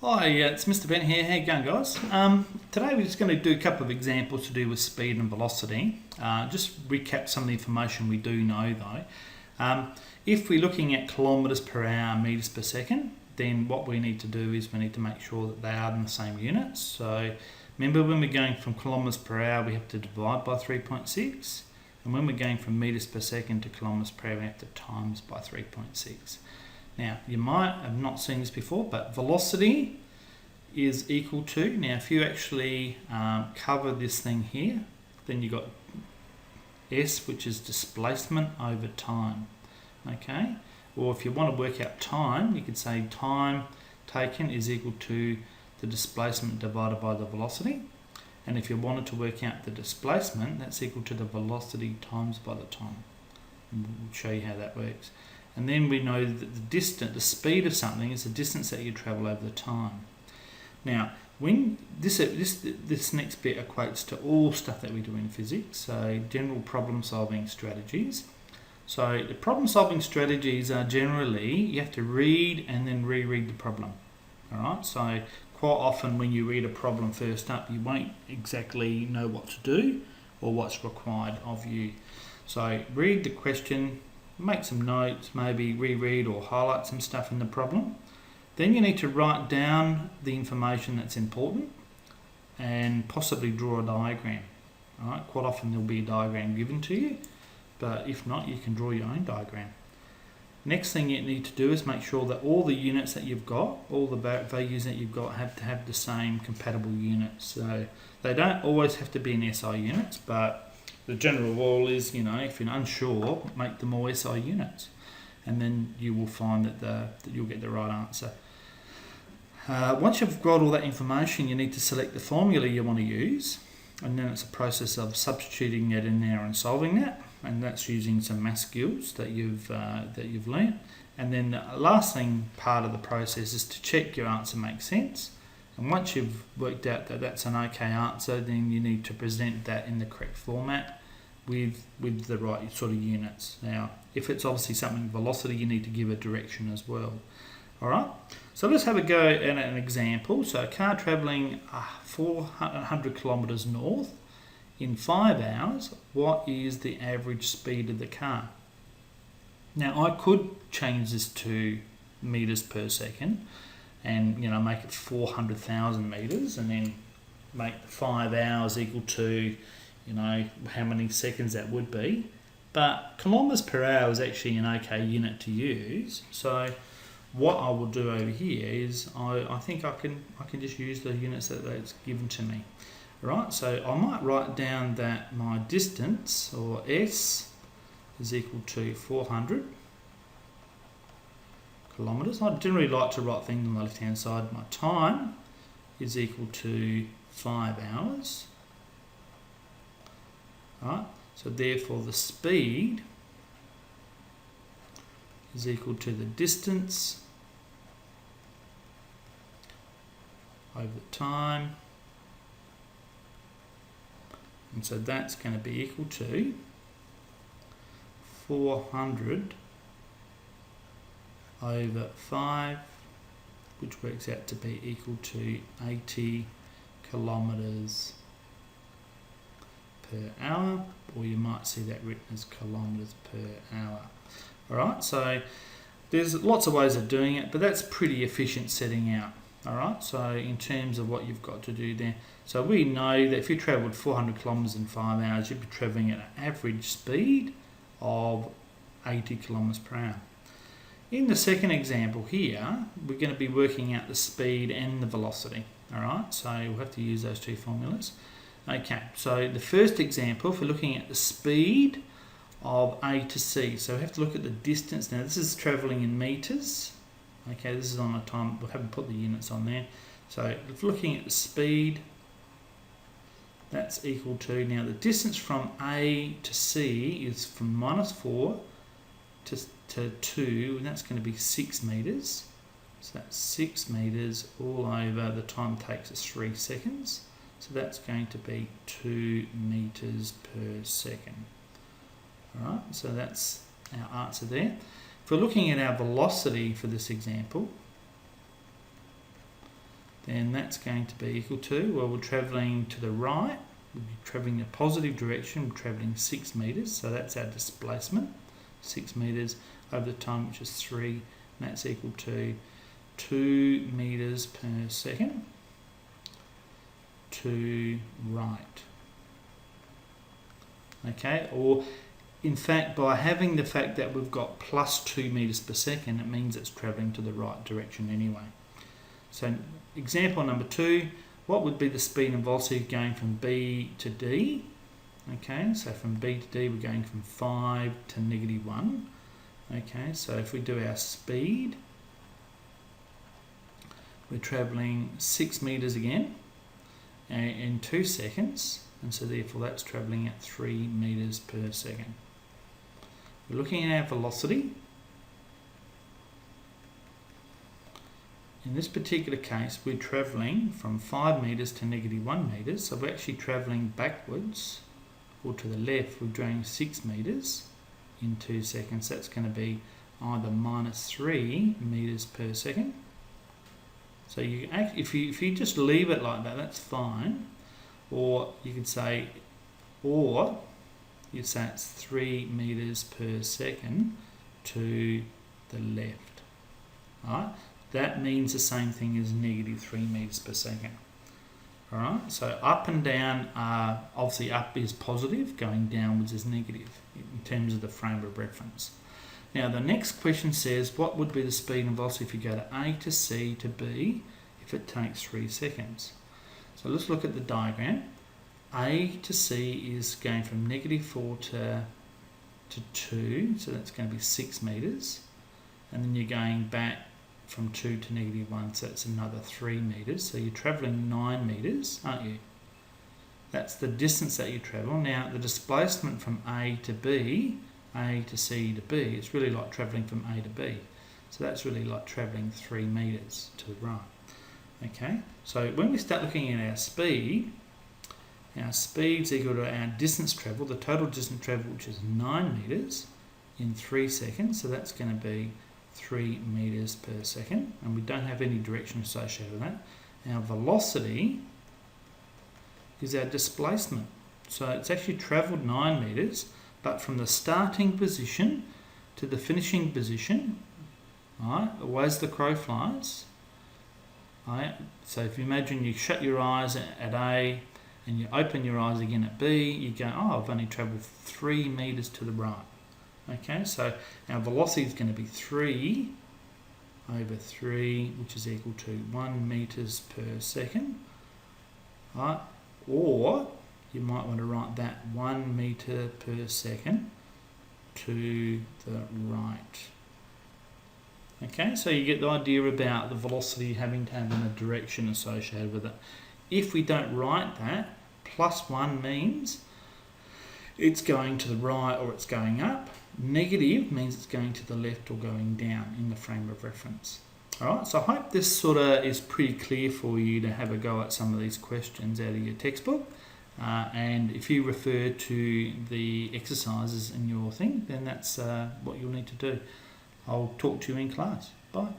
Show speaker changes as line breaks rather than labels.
Hi, it's Mr. Bennett here. How you going, guys? Today we're just going to do a couple of examples to do with speed and velocity. Just recap some of the information we do know though. If we're looking at kilometres per hour, metres per second, then what we need to do is we need to make sure that they are in the same units. So remember, when we're going from kilometres per hour, we have to divide by 3.6. And when we're going from metres per second to kilometres per hour, we have to times by 3.6. Now, you might have not seen this before, but velocity is equal to, now if you actually cover this thing here, then you've got S, which is displacement over time, okay? Or if you want to work out time, you could say time taken is equal to the displacement divided by the velocity. And if you wanted to work out the displacement, that's equal to the velocity times by the time. And we'll show you how that works. And then we know that the speed of something is the distance that you travel over the time. Now, when this next bit equates to all stuff that we do in physics, so general problem-solving strategies. So the problem-solving strategies are generally, you have to read and then reread the problem. All right. So quite often when you read a problem first up, you won't exactly know what to do or what's required of you. So read the question, make some notes, maybe reread or highlight some stuff in the problem. Then you need to write down the information that's important and possibly draw a diagram. All right? Quite often there'll be a diagram given to you, but if not, you can draw your own diagram. Next thing you need to do is make sure that all the units that you've got, all the values that you've got, have to have the same compatible units. So they don't always have to be in SI units, but the general rule is, if you're unsure, make them all SI units, and then you will find that you'll get the right answer. Once you've got all that information, you need to select the formula you want to use, and then it's a process of substituting it in there and solving that, and that's using some math skills that you've learnt. And then the last part of the process is to check your answer makes sense. And once you've worked out that that's an okay answer, then you need to present that in the correct format with the right sort of units. Now, if it's obviously something velocity, you need to give a direction as well. All right, so let's have a go at an example. So a car travelling 400 kilometres north in 5 hours, what is the average speed of the car? Now, I could change this to metres per second, and make it 400,000 metres, and then make the 5 hours equal to how many seconds that would be. But kilometres per hour is actually an okay unit to use. So what I will do over here is I think I can just use the units that's given to me. Right, so I might write down that my distance, or S, is equal to 400 kilometres. I generally like to write things on the left hand side. My time is equal to 5 hours. Right, so therefore the speed is equal to the distance over time, and so that's going to be equal to 400 over 5, which works out to be equal to 80 kilometres per hour, or you might see that written as kilometres per hour. Alright, so there's lots of ways of doing it, but that's pretty efficient setting out. Alright, so in terms of what you've got to do there, so we know that if you travelled 400 kilometres in 5 hours, you'd be travelling at an average speed of 80 kilometres per hour. In the second example here, we're going to be working out the speed and the velocity. Alright, so we'll have to use those two formulas. Okay, so the first example, if we're looking at the speed of A to C, so we have to look at the distance. Now this is travelling in metres. Okay, this is on a time, we haven't put the units on there. So if we're looking at the speed, that's equal to, now the distance from A to C is from -4 to 2, and that's going to be 6 metres. So that's 6 metres all over, the time takes us 3 seconds. So that's going to be 2 metres per second. Alright, so that's our answer there. If we're looking at our velocity for this example, then that's going to be equal to, well, we're travelling to the right, we'll be travelling the positive direction, we're travelling 6 metres, so that's our displacement, 6 metres over the time, which is 3, and that's equal to 2 metres per second to right. Okay, or in fact, by having the fact that we've got plus 2 metres per second, it means it's travelling to the right direction anyway. So example number 2, what would be the speed and velocity going from B to D? Okay, so from B to D we're going from 5 to -1. Okay, so if we do our speed, we're travelling 6 metres again in 2 seconds, and so therefore that's travelling at 3 metres per second. We're looking at our velocity. In this particular case, we're travelling from 5 metres to -1 metres, so we're actually travelling backwards, or to the left, we're going 6 metres in 2 seconds. That's going to be either -3 metres per second. So you if you just leave it like that, that's fine. Or you could say, or you'd say it's 3 metres per second to the left. Alright? That means the same thing as -3 metres per second. Alright, so up and down are, obviously up is positive, going downwards is negative in terms of the frame of reference. Now the next question says, what would be the speed and velocity if you go to A to C to B if it takes 3 seconds? So let's look at the diagram. A to C is going from -4 to 2, so that's going to be 6 metres. And then you're going back from 2 to -1, so that's another 3 metres. So you're travelling 9 metres, aren't you? That's the distance that you travel. Now the displacement from A to B, A to C to B, it's really like travelling from A to B. So that's really like travelling 3 metres to the right. Okay, so when we start looking at our speed's equal to our distance travelled, the total distance travelled, which is 9 metres in 3 seconds, so that's going to be 3 metres per second, and we don't have any direction associated with that. Our velocity is our displacement, so it's actually travelled 9 metres, but from the starting position to the finishing position, right, away as the crow flies. Right, so if you imagine you shut your eyes at A and you open your eyes again at B, you go, oh, I've only travelled 3 metres to the right. Okay, so our velocity is going to be 3 over 3, which is equal to 1 metres per second. Right, or you might want to write that 1 metre per second to the right. Okay, so you get the idea about the velocity having to have a direction associated with it. If we don't write that, +1 means it's going to the right or it's going up. Negative means it's going to the left or going down in the frame of reference. Alright, so I hope this sort of is pretty clear for you to have a go at some of these questions out of your textbook. And if you refer to the exercises in your thing, then that's what you'll need to do. I'll talk to you in class. Bye.